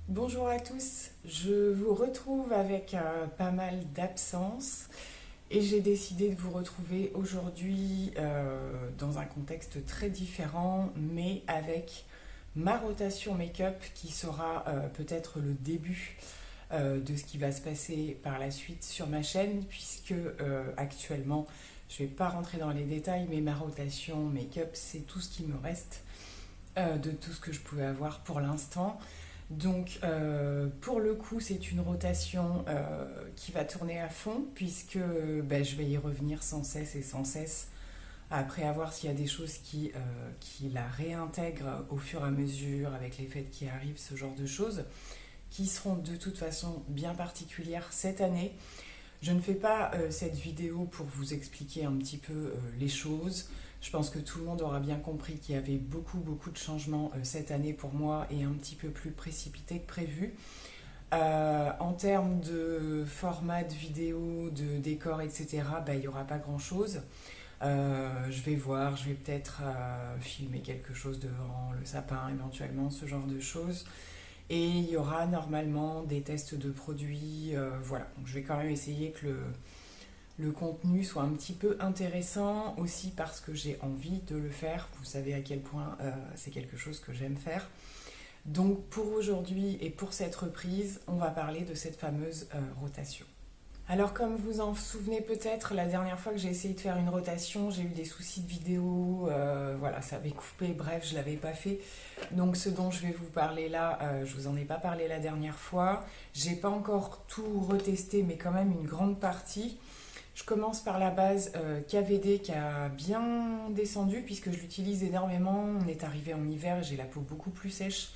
Bonjour à tous, je vous retrouve avec pas mal d'absence et j'ai décidé de vous retrouver aujourd'hui dans un contexte très différent mais avec ma rotation make-up qui sera peut-être le début de ce qui va se passer par la suite sur ma chaîne puisque actuellement je ne vais pas rentrer dans les détails mais ma rotation make-up c'est tout ce qui me reste de tout ce que je pouvais avoir pour l'instant. Donc pour le coup c'est une rotation qui va tourner à fond puisque je vais y revenir sans cesse et sans cesse après avoir s'il y a des choses qui la réintègrent au fur et à mesure avec les fêtes qui arrivent, ce genre de choses qui seront de toute façon bien particulières cette année. Je ne fais pas cette vidéo pour vous expliquer un petit peu les choses. Je pense que tout le monde aura bien compris qu'il y avait beaucoup de changements cette année pour moi et un petit peu plus précipité que prévu. En termes de format de vidéo, de décor, etc., il n'y aura pas grand-chose. Je vais voir, je vais peut-être filmer quelque chose devant le sapin, éventuellement, ce genre de choses. Et il y aura normalement des tests de produits. Voilà, donc je vais quand même essayer que le contenu soit un petit peu intéressant aussi parce que j'ai envie de le faire. Vous savez à quel point c'est quelque chose que j'aime faire. Donc pour aujourd'hui et pour cette reprise, on va parler de cette fameuse rotation. Alors comme vous en souvenez peut-être, la dernière fois que j'ai essayé de faire une rotation, j'ai eu des soucis de vidéo, voilà, ça avait coupé, bref, je ne l'avais pas fait. Donc ce dont je vais vous parler là, je vous en ai pas parlé la dernière fois. J'ai pas encore tout retesté, mais quand même une grande partie. Je commence par la base KVD qui a bien descendu puisque je l'utilise énormément. On est arrivé en hiver, j'ai la peau beaucoup plus sèche.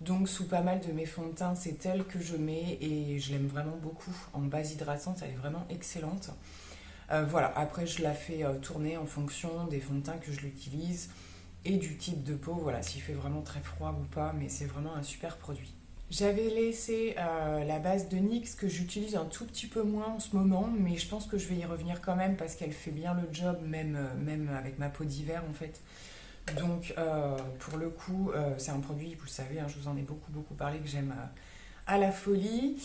Donc sous pas mal de mes fonds de teint, c'est elle que je mets et je l'aime vraiment beaucoup. En base hydratante, elle est vraiment excellente. Voilà, après je la fais tourner en fonction des fonds de teint que je l'utilise et du type de peau, voilà, s'il fait vraiment très froid ou pas, mais c'est vraiment un super produit. J'avais laissé la base de NYX que j'utilise un tout petit peu moins en ce moment, mais je pense que je vais y revenir quand même parce qu'elle fait bien le job, même avec ma peau d'hiver en fait. Donc pour le coup, c'est un produit, vous le savez, hein, je vous en ai beaucoup parlé, que j'aime à la folie.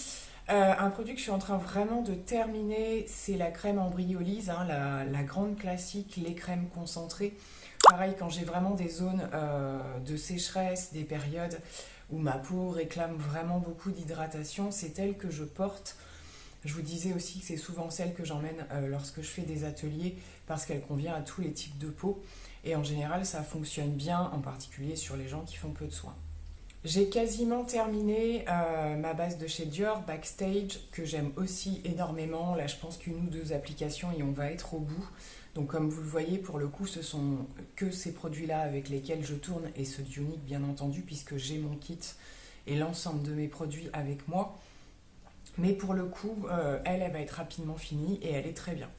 Un produit que je suis en train vraiment de terminer, c'est la crème embryolise, hein, la grande classique, les crèmes concentrées. Pareil, quand j'ai vraiment des zones de sécheresse, des périodes où ma peau réclame vraiment beaucoup d'hydratation, c'est elle que je porte. Je vous disais aussi que c'est souvent celle que j'emmène lorsque je fais des ateliers parce qu'elle convient à tous les types de peau. Et en général, ça fonctionne bien, en particulier sur les gens qui font peu de soins. J'ai quasiment terminé ma base de chez Dior, Backstage, que j'aime aussi énormément. Là, je pense qu'une ou deux applications et on va être au bout. Donc, comme vous le voyez, pour le coup, ce sont que ces produits-là avec lesquels je tourne et ceux d'Unique, bien entendu, puisque j'ai mon kit et l'ensemble de mes produits avec moi. Mais pour le coup, elle va être rapidement finie et elle est très bien.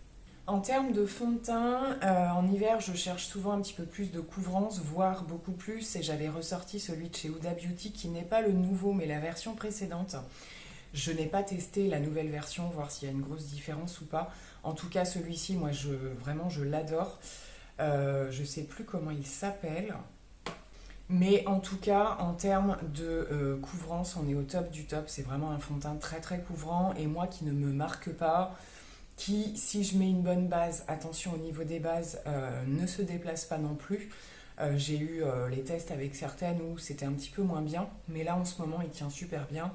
En termes de fond de teint, en hiver, je cherche souvent un petit peu plus de couvrance, voire beaucoup plus. Et j'avais ressorti celui de chez Huda Beauty, qui n'est pas le nouveau, mais la version précédente. Je n'ai pas testé la nouvelle version, voir s'il y a une grosse différence ou pas. En tout cas, celui-ci, moi, vraiment, je l'adore. Je ne sais plus comment il s'appelle. Mais en tout cas, en termes de couvrance, on est au top du top. C'est vraiment un fond de teint très couvrant. Et moi qui ne me marque pas, qui, si je mets une bonne base, attention au niveau des bases, ne se déplace pas non plus. J'ai eu les tests avec certaines où c'était un petit peu moins bien, mais là en ce moment il tient super bien.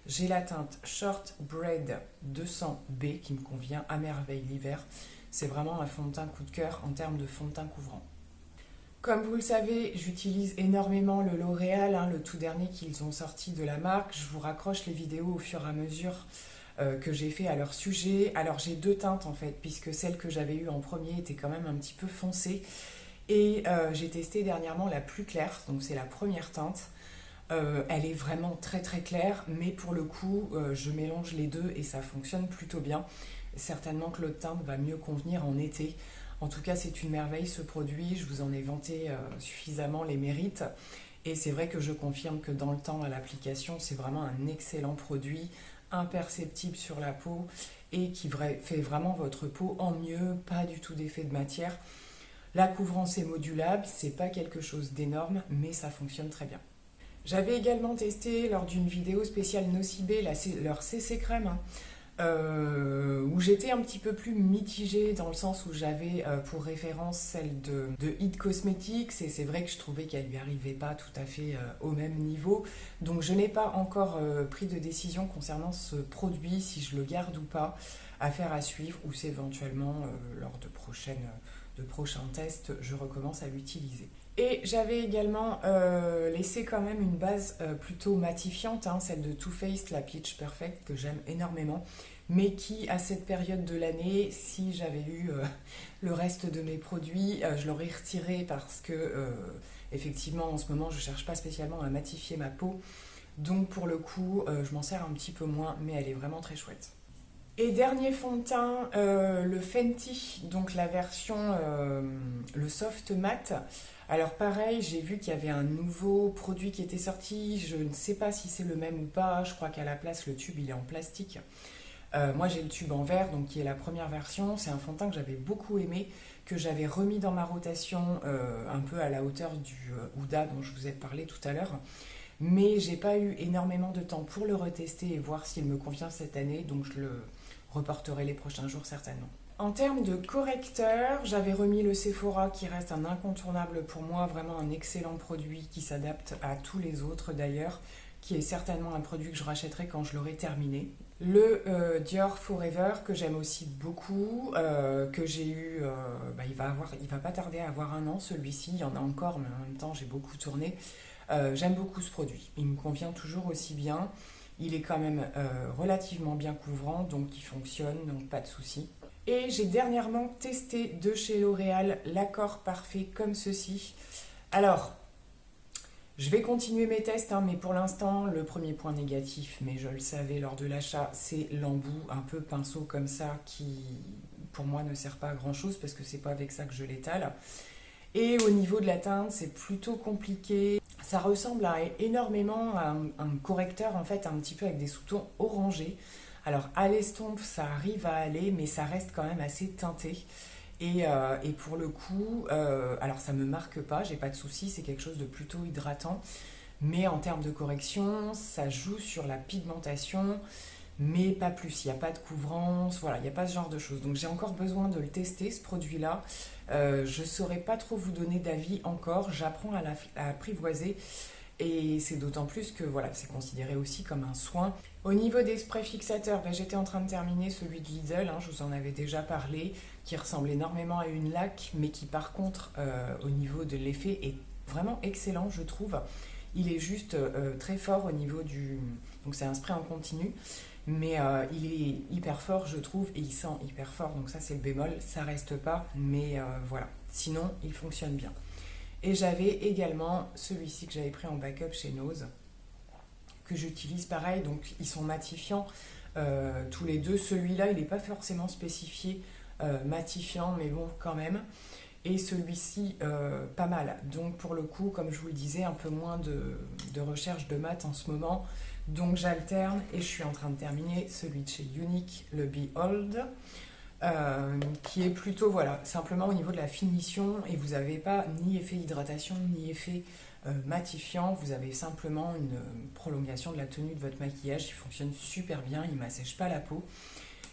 J'ai la teinte Short Braid 200B qui me convient à merveille l'hiver. C'est vraiment un fond de teint coup de cœur en termes de fond de teint couvrant. Comme vous le savez, j'utilise énormément le L'Oréal, hein, le tout dernier qu'ils ont sorti de la marque. Je vous raccroche les vidéos au fur et à mesure que j'ai fait à leur sujet. Alors j'ai deux teintes en fait, puisque celle que j'avais eue en premier était quand même un petit peu foncée. Et j'ai testé dernièrement la plus claire, donc c'est la première teinte. Elle est vraiment très claire, mais pour le coup, je mélange les deux et ça fonctionne plutôt bien. Certainement que l'autre teinte va mieux convenir en été. En tout cas, c'est une merveille ce produit. Je vous en ai vanté suffisamment les mérites. Et c'est vrai que je confirme que dans le temps, à l'application, c'est vraiment un excellent produit, imperceptible sur la peau et qui fait vraiment votre peau en mieux, pas du tout d'effet de matière. La couvrance est modulable, c'est pas quelque chose d'énorme, mais ça fonctionne très bien. J'avais également testé lors d'une vidéo spéciale Nocibé leur CC crème, hein, où j'étais un petit peu plus mitigée dans le sens où j'avais pour référence celle de It Cosmetics et c'est vrai que je trouvais qu'elle lui arrivait pas tout à fait au même niveau. Donc je n'ai pas encore pris de décision concernant ce produit, si je le garde ou pas, affaire à suivre ou si éventuellement lors de prochains tests, je recommence à l'utiliser. Et j'avais également laissé quand même une base plutôt matifiante, hein, celle de Too Faced, la Peach Perfect, que j'aime énormément, mais qui, à cette période de l'année, si j'avais eu le reste de mes produits, je l'aurais retiré parce que, effectivement, en ce moment, je ne cherche pas spécialement à matifier ma peau. Donc, pour le coup, je m'en sers un petit peu moins, mais elle est vraiment très chouette. Et dernier fond de teint, le Fenty, donc la version, le soft matte. Alors pareil, j'ai vu qu'il y avait un nouveau produit qui était sorti, je ne sais pas si c'est le même ou pas, je crois qu'à la place le tube il est en plastique. Moi j'ai le tube en verre, donc qui est la première version, c'est un fond de teint que j'avais beaucoup aimé, que j'avais remis dans ma rotation un peu à la hauteur du Huda dont je vous ai parlé tout à l'heure. Mais j'ai pas eu énormément de temps pour le retester et voir s'il me convient cette année, donc je le reporterai les prochains jours certainement. En termes de correcteur, j'avais remis le Sephora qui reste un incontournable pour moi, vraiment un excellent produit qui s'adapte à tous les autres d'ailleurs, qui est certainement un produit que je rachèterai quand je l'aurai terminé. Le Dior Forever que j'aime aussi beaucoup, que j'ai eu, il va pas tarder à avoir 1 an celui-ci, il y en a encore mais en même temps j'ai beaucoup tourné. J'aime beaucoup ce produit, il me convient toujours aussi bien, il est quand même relativement bien couvrant donc il fonctionne, donc pas de souci. Et j'ai dernièrement testé de chez L'Oréal l'accord parfait comme ceci. Alors, je vais continuer mes tests, hein, mais pour l'instant, le premier point négatif, mais je le savais lors de l'achat, c'est l'embout un peu pinceau comme ça qui, pour moi, ne sert pas à grand chose parce que c'est pas avec ça que je l'étale. Et au niveau de la teinte, c'est plutôt compliqué. Ça ressemble énormément à un correcteur, en fait, un petit peu avec des sous-tons orangés. Alors, à l'estompe, ça arrive à aller, mais ça reste quand même assez teinté. Et pour le coup, alors ça me marque pas, j'ai pas de souci, c'est quelque chose de plutôt hydratant. Mais en termes de correction, ça joue sur la pigmentation, mais pas plus. Il n'y a pas de couvrance, voilà, il n'y a pas ce genre de choses. Donc j'ai encore besoin de le tester, ce produit-là. Je ne saurais pas trop vous donner d'avis encore, j'apprends à apprivoiser. Et c'est d'autant plus que voilà, c'est considéré aussi comme un soin. Au niveau des sprays fixateurs, j'étais en train de terminer celui de Lidl, hein, je vous en avais déjà parlé, qui ressemble énormément à une laque, mais qui par contre, au niveau de l'effet, est vraiment excellent, je trouve. Il est juste très fort au niveau du... Donc c'est un spray en continu, mais il est hyper fort, je trouve, et il sent hyper fort, donc ça c'est le bémol, ça reste pas, mais voilà. Sinon, il fonctionne bien. Et j'avais également celui-ci que j'avais pris en backup chez Nose, que j'utilise pareil, donc ils sont matifiants tous les deux. Celui-là, il n'est pas forcément spécifié matifiant, mais bon, quand même. Et celui-ci, pas mal. Donc pour le coup, comme je vous le disais, un peu moins de recherche de mat en ce moment. Donc j'alterne et je suis en train de terminer celui de chez Unique, le Behold. Qui est plutôt, voilà, simplement au niveau de la finition, et vous n'avez pas ni effet hydratation, ni effet matifiant, vous avez simplement une prolongation de la tenue de votre maquillage, il fonctionne super bien, il ne m'assèche pas la peau.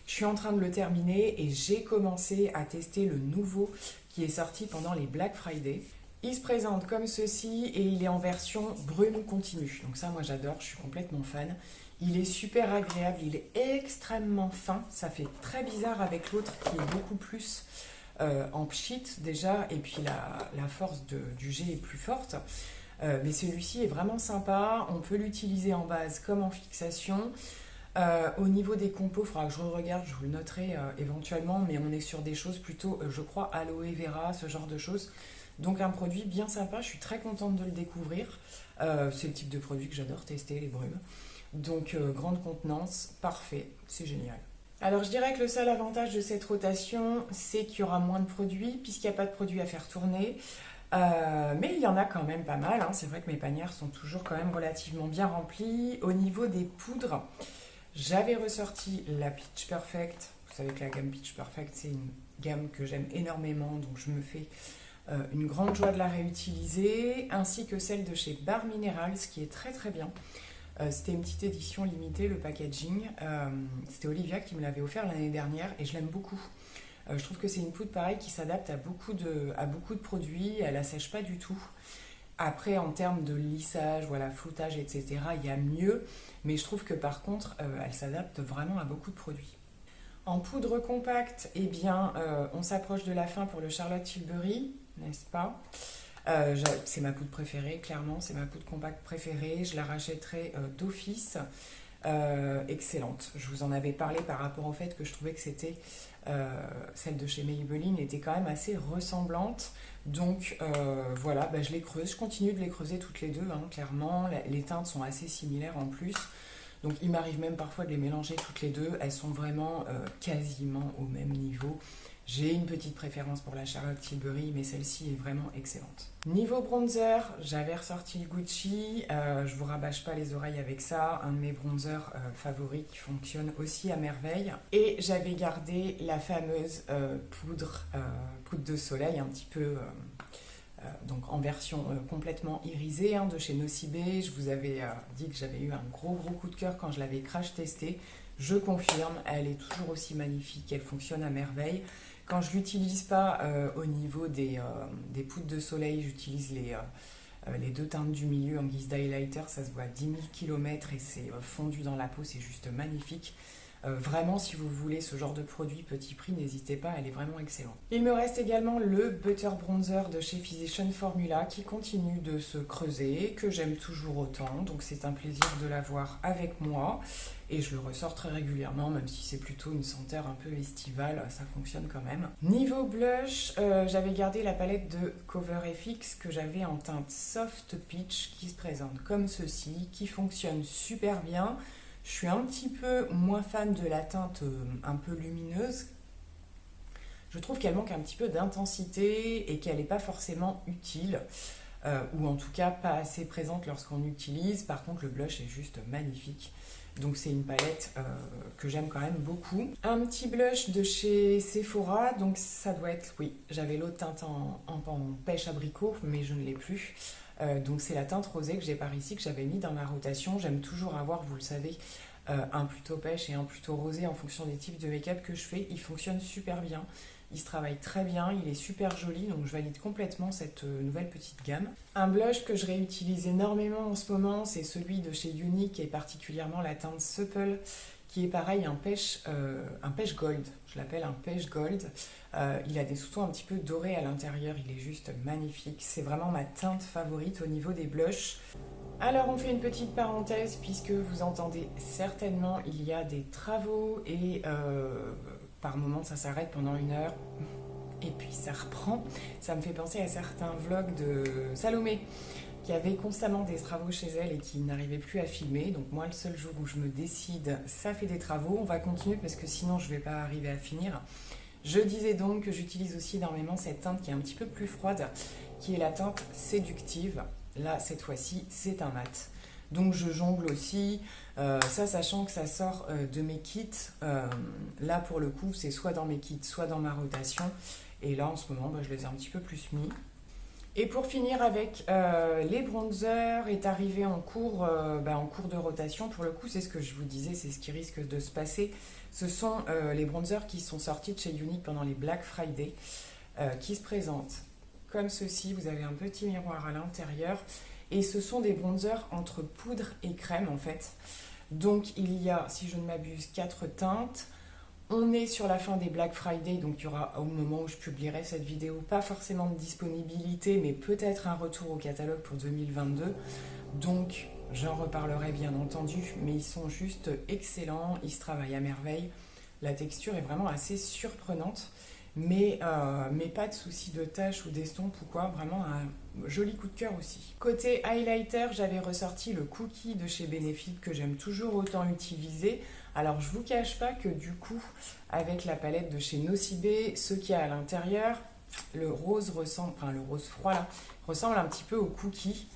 Je suis en train de le terminer et j'ai commencé à tester le nouveau qui est sorti pendant les Black Friday. Il se présente comme ceci et il est en version brume continue. Donc ça, moi j'adore, je suis complètement fan. Il est super agréable, il est extrêmement fin. Ça fait très bizarre avec l'autre qui est beaucoup plus en pchit déjà. Et puis la force du jet est plus forte. Mais celui-ci est vraiment sympa. On peut l'utiliser en base comme en fixation. Au niveau des compos, il faudra que je regarde, je vous le noterai éventuellement. Mais on est sur des choses plutôt, je crois, aloe vera, ce genre de choses. Donc un produit bien sympa, je suis très contente de le découvrir. C'est le type de produit que j'adore tester, les brumes. Donc grande contenance, parfait, c'est génial. Alors je dirais que le seul avantage de cette rotation, c'est qu'il y aura moins de produits, puisqu'il n'y a pas de produits à faire tourner. Mais il y en a quand même pas mal, hein. C'est vrai que mes panières sont toujours quand même relativement bien remplies. Au niveau des poudres, j'avais ressorti la Peach Perfect. Vous savez que la gamme Peach Perfect, c'est une gamme que j'aime énormément, donc je me fais Une grande joie de la réutiliser, ainsi que celle de chez Bar Minerals, qui est très très bien. C'était une petite édition limitée, le packaging. C'était Olivia qui me l'avait offert l'année dernière et je l'aime beaucoup. Je trouve que c'est une poudre pareil qui s'adapte à beaucoup de produits, elle assèche pas du tout. Après, en termes de lissage, voilà, floutage, etc., il y a mieux, mais je trouve que par contre, elle s'adapte vraiment à beaucoup de produits. En poudre compacte, eh bien, on s'approche de la fin pour le Charlotte Tilbury, n'est-ce pas? C'est ma poudre préférée, clairement, c'est ma poudre compacte préférée. Je la rachèterai d'office. Excellente. Je vous en avais parlé par rapport au fait que je trouvais que c'était celle de chez Maybelline était quand même assez ressemblante. Donc voilà, je les creuse. Je continue de les creuser toutes les deux, hein, clairement. Les teintes sont assez similaires en plus. Donc il m'arrive même parfois de les mélanger toutes les deux. Elles sont vraiment quasiment au même niveau. J'ai une petite préférence pour la Charlotte Tilbury, mais celle-ci est vraiment excellente. Niveau bronzer, j'avais ressorti le Gucci. Je vous rabâche pas les oreilles avec ça. Un de mes bronzers favoris qui fonctionne aussi à merveille. Et j'avais gardé la fameuse poudre de soleil, un petit peu... donc en version complètement irisée, hein, de chez Nocibé. Je vous avais dit que j'avais eu un gros coup de cœur quand je l'avais crash testé. Je confirme, elle est toujours aussi magnifique, elle fonctionne à merveille. Quand je ne l'utilise pas au niveau des poudres de soleil, j'utilise les deux teintes du milieu en guise d'highlighter. Ça se voit à 10 000 km et c'est fondu dans la peau, c'est juste magnifique. Vraiment, si vous voulez ce genre de produit petit prix, n'hésitez pas, elle est vraiment excellente. Il me reste également le Butter Bronzer de chez Physician Formula qui continue de se creuser, que j'aime toujours autant. Donc c'est un plaisir de l'avoir avec moi. Et je le ressors très régulièrement, même si c'est plutôt une senteur un peu estivale, ça fonctionne quand même. Niveau blush, j'avais gardé la palette de Cover FX que j'avais en teinte Soft Peach qui se présente comme ceci, qui fonctionne super bien. Je suis un petit peu moins fan de la teinte un peu lumineuse. Je trouve qu'elle manque un petit peu d'intensité et qu'elle n'est pas forcément utile. Ou en tout cas pas assez présente lorsqu'on l'utilise. Par contre, le blush est juste magnifique. Donc c'est une palette que j'aime quand même beaucoup. Un petit blush de chez Sephora, donc ça doit être, oui, j'avais l'autre teinte en pêche abricot, mais je ne l'ai plus. Donc c'est la teinte rosée que j'ai par ici, que j'avais mis dans ma rotation. J'aime toujours avoir, vous le savez, un plutôt pêche et un plutôt rosé en fonction des types de make-up que je fais. Il fonctionne super bien. Il se travaille très bien, il est super joli, donc je valide complètement cette nouvelle petite gamme. Un blush que je réutilise énormément en ce moment, c'est celui de chez Unique et particulièrement la teinte Supple, qui est pareil, un pêche gold. Je l'appelle un pêche gold. Il a des sous-tons un petit peu dorés à l'intérieur, il est juste magnifique. C'est vraiment ma teinte favorite au niveau des blushs. Alors on fait une petite parenthèse puisque vous entendez certainement, il y a des travaux et... par moment, ça s'arrête pendant 1 heure et puis ça reprend. Ça me fait penser à certains vlogs de Salomé qui avait constamment des travaux chez elle et qui n'arrivait plus à filmer. Donc moi, le seul jour où je me décide, ça fait des travaux. On va continuer parce que sinon, je ne vais pas arriver à finir. Je disais donc que j'utilise aussi énormément cette teinte qui est un petit peu plus froide, qui est la teinte séductive. Là, cette fois-ci, c'est un mat. Donc je jongle aussi, ça sachant que ça sort de mes kits. Là pour le coup c'est soit dans mes kits, soit dans ma rotation. Et là en ce moment je les ai un petit peu plus mis. Et pour finir avec les bronzers est arrivé en cours de rotation. Pour le coup c'est ce que je vous disais, c'est ce qui risque de se passer. Ce sont les bronzers qui sont sortis de chez Unique pendant les Black Friday qui se présentent comme ceci. Vous avez un petit miroir à l'intérieur. Et ce sont des bronzers entre poudre et crème en fait. Donc il y a, si je ne m'abuse, 4 teintes. On est sur la fin des Black Friday, donc il y aura au moment où je publierai cette vidéo pas forcément de disponibilité, mais peut-être un retour au catalogue pour 2022. Donc j'en reparlerai bien entendu, mais ils sont juste excellents, ils se travaillent à merveille. La texture est vraiment assez surprenante. Mais pas de soucis de taches ou d'estompe ou quoi, vraiment un joli coup de cœur aussi. Côté highlighter, j'avais ressorti le Cookie de chez Benefit que j'aime toujours autant utiliser. Alors je vous cache pas que du coup, avec la palette de chez Nocibé, ce qu'il y a à l'intérieur, le rose froid là, ressemble un petit peu au Cookie.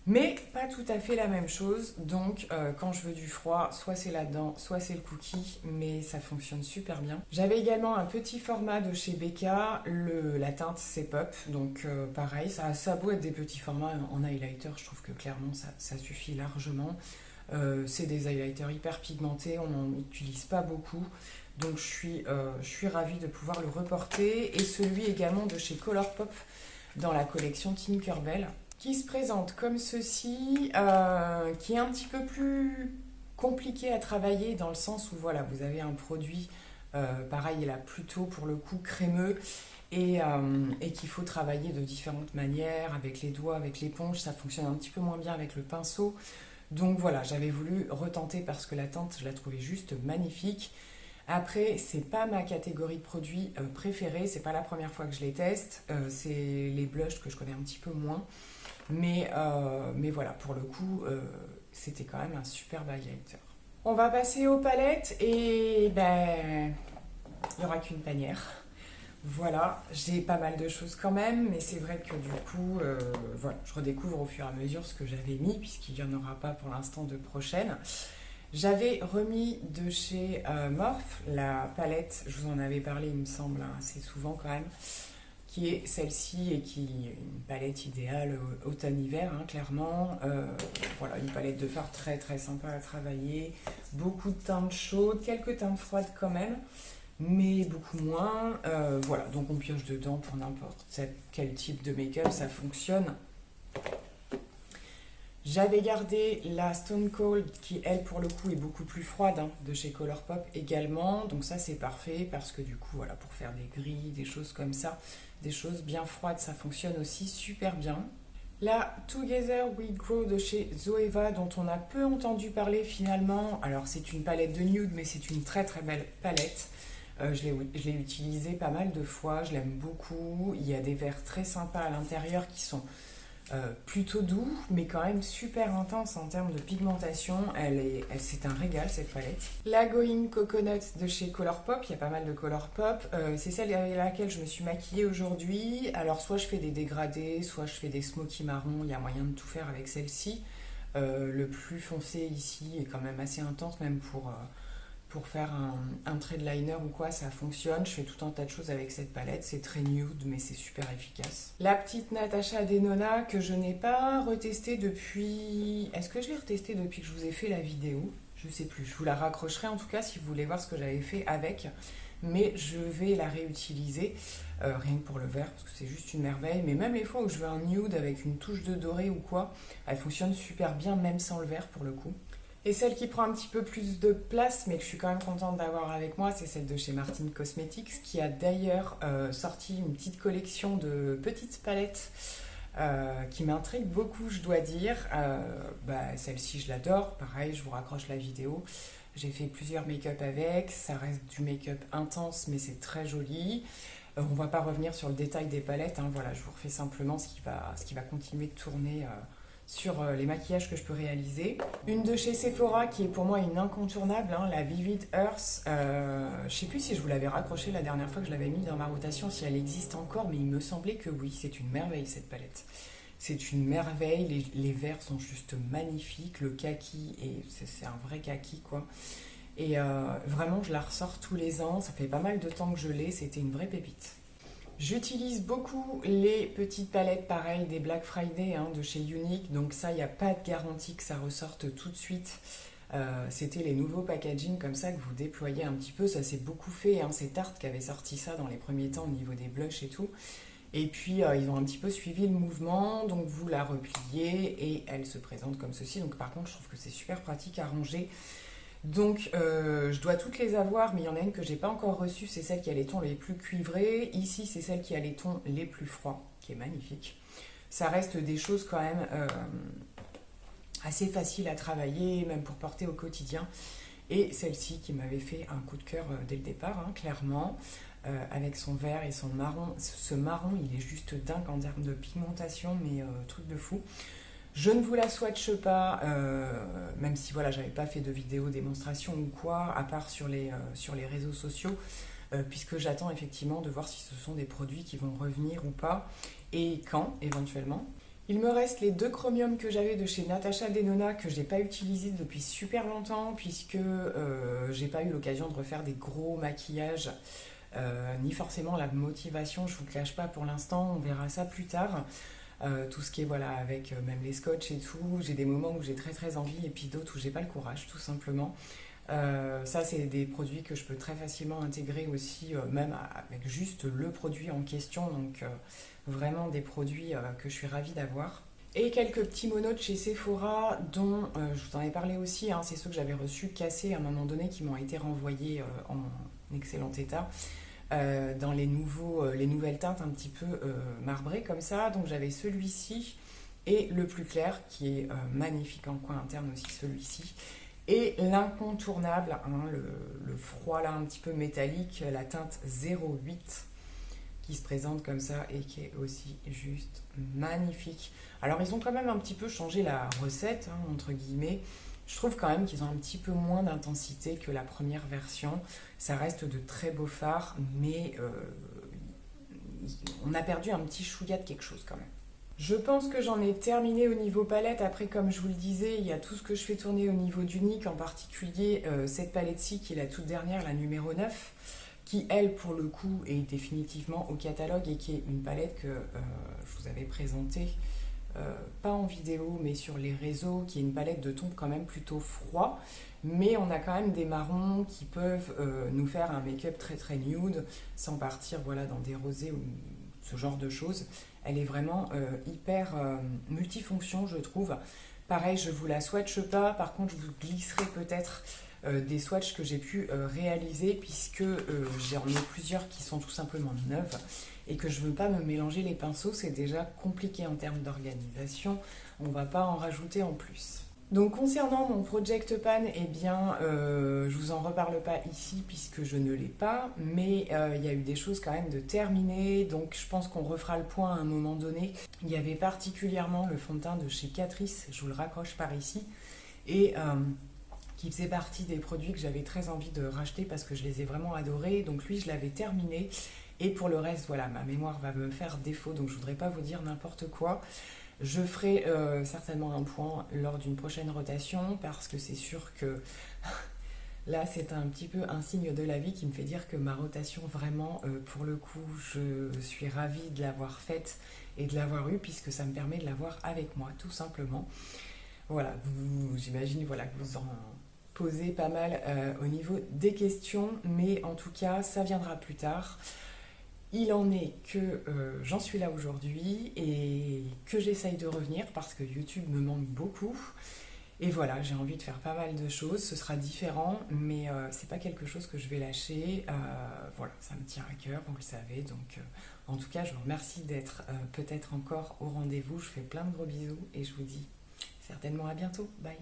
Mais pas tout à fait la même chose, donc quand je veux du froid, soit c'est là-dedans, soit c'est le cookie, mais ça fonctionne super bien. J'avais également un petit format de chez Becca, la teinte c'est Pop, donc pareil, ça a beau être des petits formats en highlighter, je trouve que clairement ça suffit largement. C'est des highlighters hyper pigmentés, on n'en utilise pas beaucoup, donc je suis ravie de pouvoir le reporter. Et celui également de chez Colourpop dans la collection Tinkerbell, qui se présente comme ceci, qui est un petit peu plus compliqué à travailler dans le sens où voilà, vous avez un produit, pareil, là plutôt pour le coup crémeux et qu'il faut travailler de différentes manières, avec les doigts, avec l'éponge, ça fonctionne un petit peu moins bien avec le pinceau. Donc voilà, j'avais voulu retenter parce que la teinte, je la trouvais juste magnifique. Après, c'est pas ma catégorie de produits préférée, c'est pas la première fois que je les teste, c'est les blushs que je connais un petit peu moins. Mais voilà, pour le coup, c'était quand même un superbe highlighter. On va passer aux palettes et ben, il n'y aura qu'une panière. Voilà, j'ai pas mal de choses quand même, mais c'est vrai que du coup, voilà, je redécouvre au fur et à mesure ce que j'avais mis, puisqu'il n'y en aura pas pour l'instant de prochaines. J'avais remis de chez Morphe la palette, je vous en avais parlé, il me semble, assez souvent quand même, qui est celle-ci et qui est une palette idéale automne-hiver, hein, clairement. Voilà, une palette de fard très très sympa à travailler, beaucoup de teintes chaudes, quelques teintes froides quand même, mais beaucoup moins. Voilà, donc on pioche dedans pour n'importe quel type de make-up, ça fonctionne. J'avais gardé la Stone Cold qui, elle, pour le coup, est beaucoup plus froide, hein, de chez Colourpop également. Donc ça, c'est parfait parce que du coup, voilà, pour faire des gris, des choses comme ça, des choses bien froides, ça fonctionne aussi super bien. La Together We Grow de chez Zoeva, dont on a peu entendu parler finalement. Alors, c'est une palette de nude, mais c'est une très très belle palette. Je l'ai utilisée pas mal de fois, je l'aime beaucoup. Il y a des verres très sympas à l'intérieur qui sont plutôt doux, mais quand même super intense en termes de pigmentation. C'est un régal cette palette. La Going Coconut de chez Colourpop, il y a pas mal de Colourpop. C'est celle avec laquelle je me suis maquillée aujourd'hui. Alors soit je fais des dégradés, soit je fais des smoky marron, il y a moyen de tout faire avec celle-ci. Le plus foncé ici est quand même assez intense, même pour faire un trait de liner ou quoi, ça fonctionne. Je fais tout un tas de choses avec cette palette. C'est très nude, mais c'est super efficace. La petite Natasha Denona que je n'ai pas retestée depuis... Est-ce que je l'ai retestée depuis que je vous ai fait la vidéo? Je sais plus. Je vous la raccrocherai en tout cas si vous voulez voir ce que j'avais fait avec. Mais je vais la réutiliser, rien que pour le vert, parce que c'est juste une merveille. Mais même les fois où je veux un nude avec une touche de doré ou quoi, elle fonctionne super bien, même sans le vert pour le coup. Et celle qui prend un petit peu plus de place, mais que je suis quand même contente d'avoir avec moi, c'est celle de chez Martin Cosmetics, qui a d'ailleurs sorti une petite collection de petites palettes qui m'intrigue beaucoup, je dois dire. Celle-ci, je l'adore. Pareil, je vous raccroche la vidéo. J'ai fait plusieurs make-up avec. Ça reste du make-up intense, mais c'est très joli. On ne va pas revenir sur le détail des palettes, hein. Voilà, je vous refais simplement ce qui va continuer de tourner sur les maquillages que je peux réaliser. Une de chez Sephora qui est pour moi une incontournable, hein, la Vivid Earth. Je ne sais plus si je vous l'avais raccrochée la dernière fois que je l'avais mis dans ma rotation, si elle existe encore, mais il me semblait que oui, c'est une merveille cette palette. C'est une merveille, les verts sont juste magnifiques, le kaki, c'est un vrai kaki quoi. Et vraiment, je la ressors tous les ans, ça fait pas mal de temps que je l'ai, c'était une vraie pépite. J'utilise beaucoup les petites palettes, pareil, des Black Friday, hein, de chez Unique. Donc ça, il n'y a pas de garantie que ça ressorte tout de suite. C'était les nouveaux packaging comme ça que vous déployez un petit peu. Ça s'est beaucoup fait, hein. C'est Tarte qui avait sorti ça dans les premiers temps au niveau des blushs et tout. Et puis, ils ont un petit peu suivi le mouvement. Donc vous la repliez et elle se présente comme ceci. Donc par contre, je trouve que c'est super pratique à ranger. Donc je dois toutes les avoir, mais il y en a une que j'ai pas encore reçue, c'est celle qui a les tons les plus cuivrés. Ici, c'est celle qui a les tons les plus froids, qui est magnifique. Ça reste des choses quand même assez faciles à travailler, même pour porter au quotidien. Et celle-ci qui m'avait fait un coup de cœur dès le départ, hein, clairement, avec son vert et son marron. Ce marron, il est juste dingue en termes de pigmentation, mais truc de fou. Je ne vous la swatche pas, même si voilà, j'avais pas fait de vidéo démonstration ou quoi, à part sur les réseaux sociaux, puisque j'attends effectivement de voir si ce sont des produits qui vont revenir ou pas, et quand éventuellement. Il me reste les deux chromiums que j'avais de chez Natasha Denona que j'ai pas utilisés depuis super longtemps puisque j'ai pas eu l'occasion de refaire des gros maquillages ni forcément la motivation, je vous le cache pas pour l'instant, on verra ça plus tard. Tout ce qui est voilà avec même les scotch et tout, j'ai des moments où j'ai très envie et puis d'autres où j'ai pas le courage tout simplement. Ça c'est des produits que je peux très facilement intégrer aussi même avec juste le produit en question, donc vraiment des produits que je suis ravie d'avoir. Et quelques petits monos de chez Sephora dont je vous en ai parlé aussi, hein, c'est ceux que j'avais reçus cassés à un moment donné qui m'ont été renvoyés en excellent état. Dans les nouvelles teintes un petit peu marbrées comme ça. Donc j'avais celui-ci et le plus clair qui est magnifique en coin interne aussi celui-ci. Et l'incontournable, hein, le froid là un petit peu métallique, la teinte 08 qui se présente comme ça et qui est aussi juste magnifique. Alors ils ont quand même un petit peu changé la recette, hein, entre guillemets. Je trouve quand même qu'ils ont un petit peu moins d'intensité que la première version. Ça reste de très beaux fards, mais on a perdu un petit chouïa de quelque chose quand même. Je pense que j'en ai terminé au niveau palette. Après, comme je vous le disais, il y a tout ce que je fais tourner au niveau d'Unique, en particulier cette palette-ci qui est la toute dernière, la numéro 9, qui elle pour le coup est définitivement au catalogue et qui est une palette que je vous avais présentée pas en vidéo mais sur les réseaux, qui est une palette de tons quand même plutôt froid, mais on a quand même des marrons qui peuvent nous faire un make-up très nude sans partir voilà, dans des rosés ou ce genre de choses. Elle est vraiment hyper multifonction je trouve. Pareil, je vous la swatche pas, par contre je vous glisserai peut-être des swatchs que j'ai pu réaliser puisque j'en ai plusieurs qui sont tout simplement neuves et que je ne veux pas me mélanger les pinceaux, c'est déjà compliqué en termes d'organisation, on ne va pas en rajouter en plus. Donc concernant mon Project Pan, eh bien je vous en reparle pas ici puisque je ne l'ai pas, mais il y a eu des choses quand même de terminées, donc je pense qu'on refera le point à un moment donné. Il y avait particulièrement le fond de teint de chez Catrice, je vous le raccroche par ici, et qui faisait partie des produits que j'avais très envie de racheter parce que je les ai vraiment adorés, donc lui je l'avais terminé. Et pour le reste, voilà, ma mémoire va me faire défaut, donc je ne voudrais pas vous dire n'importe quoi. Je ferai certainement un point lors d'une prochaine rotation, parce que c'est sûr que là, c'est un petit peu un signe de la vie qui me fait dire que ma rotation, vraiment, pour le coup, je suis ravie de l'avoir faite et de l'avoir eue, puisque ça me permet de l'avoir avec moi, tout simplement. Voilà, j'imagine voilà, que vous en posez pas mal au niveau des questions, mais en tout cas, ça viendra plus tard. Il en est que j'en suis là aujourd'hui et que j'essaye de revenir parce que YouTube me manque beaucoup. Et voilà, j'ai envie de faire pas mal de choses. Ce sera différent, mais c'est pas quelque chose que je vais lâcher. Voilà, ça me tient à cœur, vous le savez. Donc, en tout cas, je vous remercie d'être peut-être encore au rendez-vous. Je fais plein de gros bisous et je vous dis certainement à bientôt. Bye!